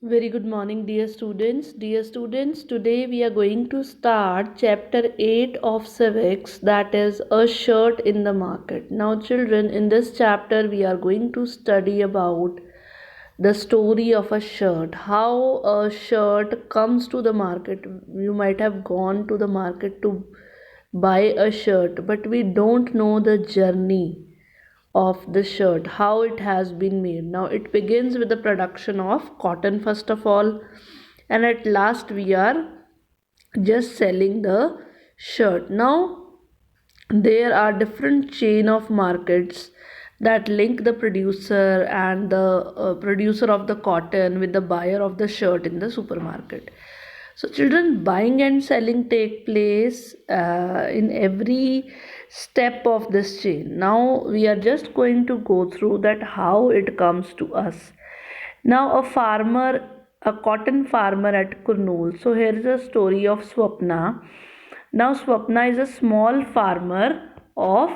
Very good morning, dear students. Dear students, today we are going to start chapter 8 of civics, that is a shirt in the market. Now, children, in this chapter, we are going to study about the story of a shirt, how a shirt comes to the market. You might have gone to the market to buy a shirt, but we don't know the journey of the shirt, how it has been made. Now it begins with the production of cotton first of all, and at last we are just selling the shirt. Now there are different chain of markets that link the producer and the producer of the cotton with the buyer of the shirt in the supermarket. So children, buying and selling take place in every step of this chain. Now we are just going to go through that how it comes to us. Now a cotton farmer at Kurnool. So here is a story of Swapna. Now Swapna is a small farmer of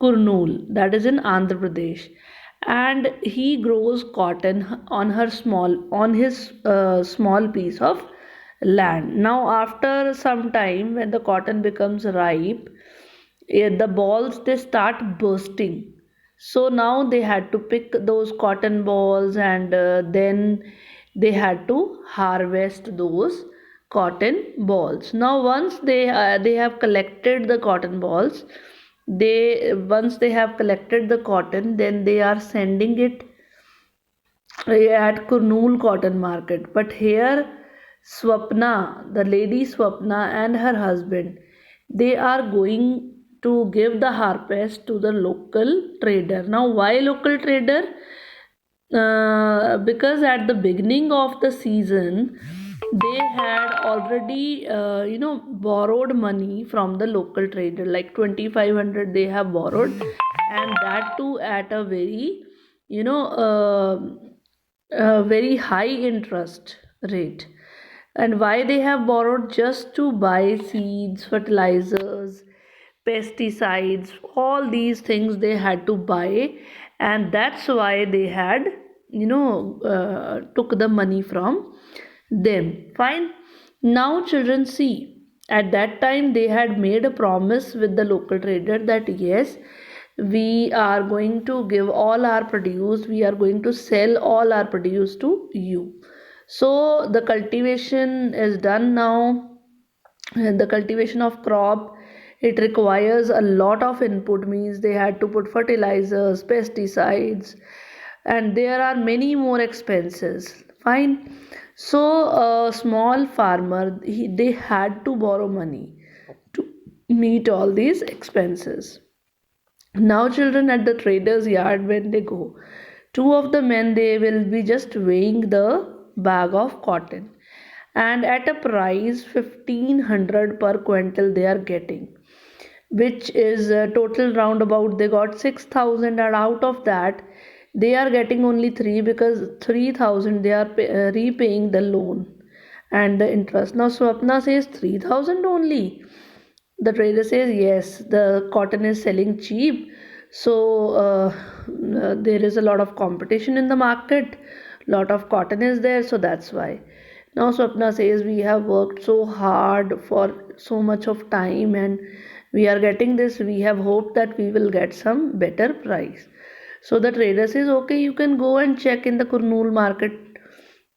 Kurnool, that is in Andhra Pradesh, and he grows cotton on his small piece of land. Now after some time, when the cotton becomes ripe, the balls they start bursting. So now they had to pick those cotton balls, and then they had to harvest those cotton balls. Now once they have collected the cotton balls, they once they have collected the cotton, then they are sending it at Kurnool cotton market. But here Swapna, the lady Swapna and her husband, they are going to give the harvest to the local trader. Now why local trader? Because at the beginning of the season they had already borrowed money from the local trader, like 2500 they have borrowed, and that too at a very you know very high interest rate. And why they have borrowed? Just to buy seeds, fertilizers, pesticides, all these things they had to buy, and that's why they had took the money from them. Fine. Now children, see, at that time they had made a promise with the local trader that yes, we are going to give all our produce, we are going to sell all our produce to you. So the cultivation is done now, and the cultivation of crop, it requires a lot of input, means they had to put fertilizers, pesticides, and there are many more expenses. Fine. So a small farmer, they had to borrow money to meet all these expenses. Now children, at the trader's yard when they go, two of the men, they will be just weighing the bag of cotton, and at a price 1500 per quintal they are getting, which is a total roundabout they got 6000, and out of that they are getting only 3, because 3000 they are repaying the loan and the interest. Now Swapna says 3000 only. The trader says yes, the cotton is selling cheap, so there is a lot of competition in the market, lot of cotton is there, so that's why. Now Swapna says we have worked so hard for so much of time, and we are getting this, we have hoped that we will get some better price. So the trader says okay, you can go and check in the Kurnool market.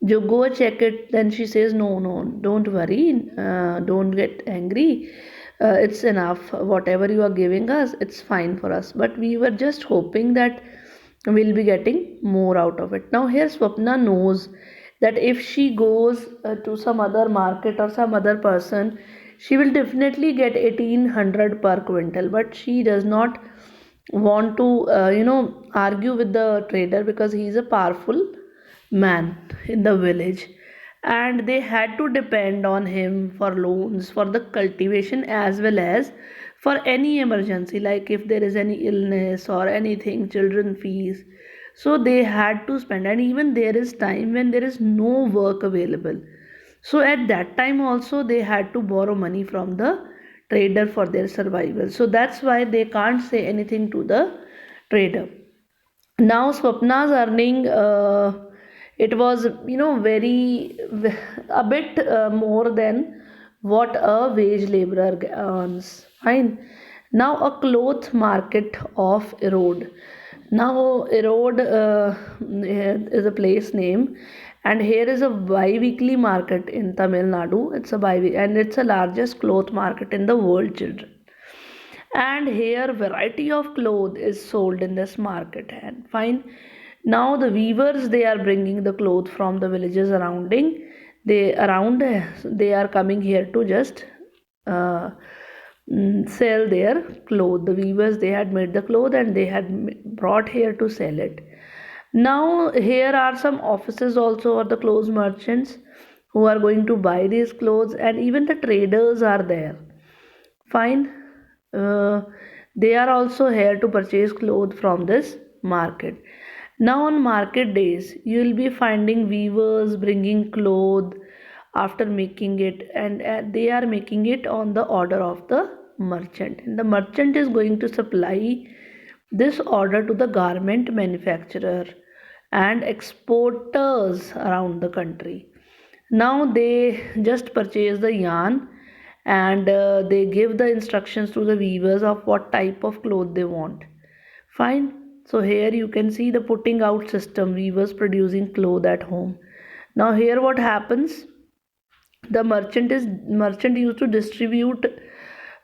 You go check it. Then she says, no, no, don't worry, don't get angry. It's enough. Whatever you are giving us, it's fine for us. But we were just hoping that we'll be getting more out of it. Now, here Swapna knows that if she goes to some other market or some other person, she will definitely get 1800 per quintal. But she does not want to, argue with the trader, because he is a powerful man in the village, and they had to depend on him for loans for the cultivation as well as for any emergency, like if there is any illness or anything, children fees. So they had to spend, and even there is time when there is no work available, so at that time also they had to borrow money from the trader for their survival. So that's why they can't say anything to the trader. Now Swapna's earning It was, very a bit more than what a wage laborer earns. Fine. Now a cloth market of Erode. Now Erode is a place name, and here is a bi-weekly market in Tamil Nadu. It's a and it's the largest cloth market in the world, children. And here variety of cloth is sold in this market. And fine, now the weavers, they are bringing the cloth from the villages surrounding, they are coming here to just uh, sell their cloth. The weavers, they had made the cloth and they had brought here to sell it. Now here are some offices also, or the clothes merchants who are going to buy these clothes, and even the traders are there. Fine. Uh, they are also here to purchase clothes from this market. Now, on market days, you will be finding weavers bringing clothes after making it, and they are making it on the order of the merchant. And the merchant is going to supply this order to the garment manufacturer and exporters around the country. Now they just purchase the yarn, and they give the instructions to the weavers of what type of cloth they want. Fine. So here you can see the putting out system, weavers producing cloth at home. Now here what happens, the merchant used to distribute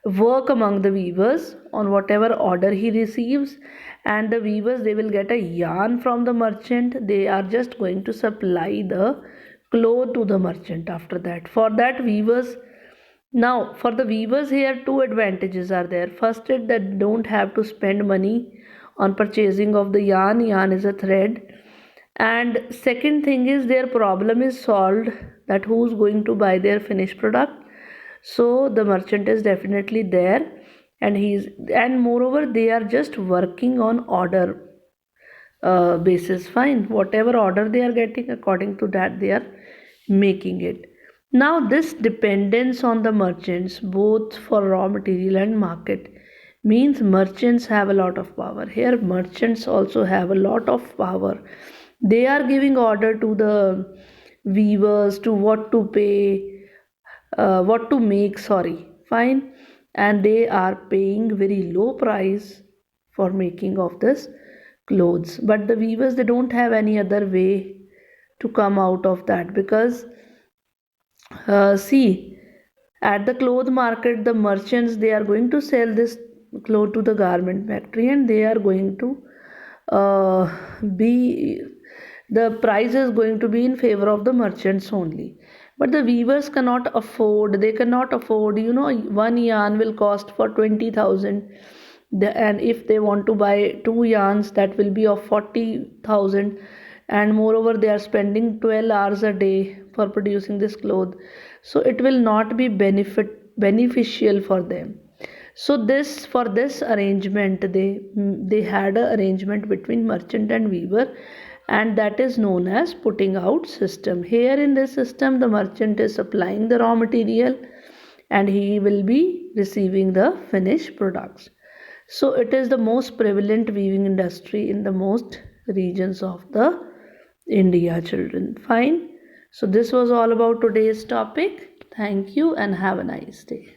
work among the weavers on whatever order he receives, and the weavers, they will get a yarn from the merchant. They are just going to supply the cloth to the merchant after that. For that weavers, now for the weavers here, two advantages are there. First is that don't have to spend money on purchasing of the yarn. Yarn is a thread. And second thing is, their problem is solved, that who's going to buy their finished product. So the merchant is definitely there, and and moreover, they are just working on order basis. Fine, whatever order they are getting, according to that they are making it. Now this dependence on the merchants, both for raw material and market, means merchants have a lot of power. Here merchants also have a lot of power. They are giving order to the weavers to what to pay, what to make, sorry. Fine. And they are paying very low price for making of this clothes, but the weavers, they don't have any other way to come out of that, because see, at the cloth market, the merchants, they are going to sell this cloth to the garment factory, and they are going to be the price is going to be in favor of the merchants only. But the weavers cannot afford, they cannot afford, one yarn will cost for 20,000, and if they want to buy two yarns, that will be of 40,000, and moreover they are spending 12 hours a day for producing this cloth. So it will not be beneficial for them. So this, for this arrangement, they had a arrangement between merchant and weaver, and that is known as putting out system. Here in this system, the merchant is supplying the raw material, and he will be receiving the finished products. So it is the most prevalent weaving industry in the most regions of the India, children. Fine. So this was all about today's topic. Thank you and have a nice day.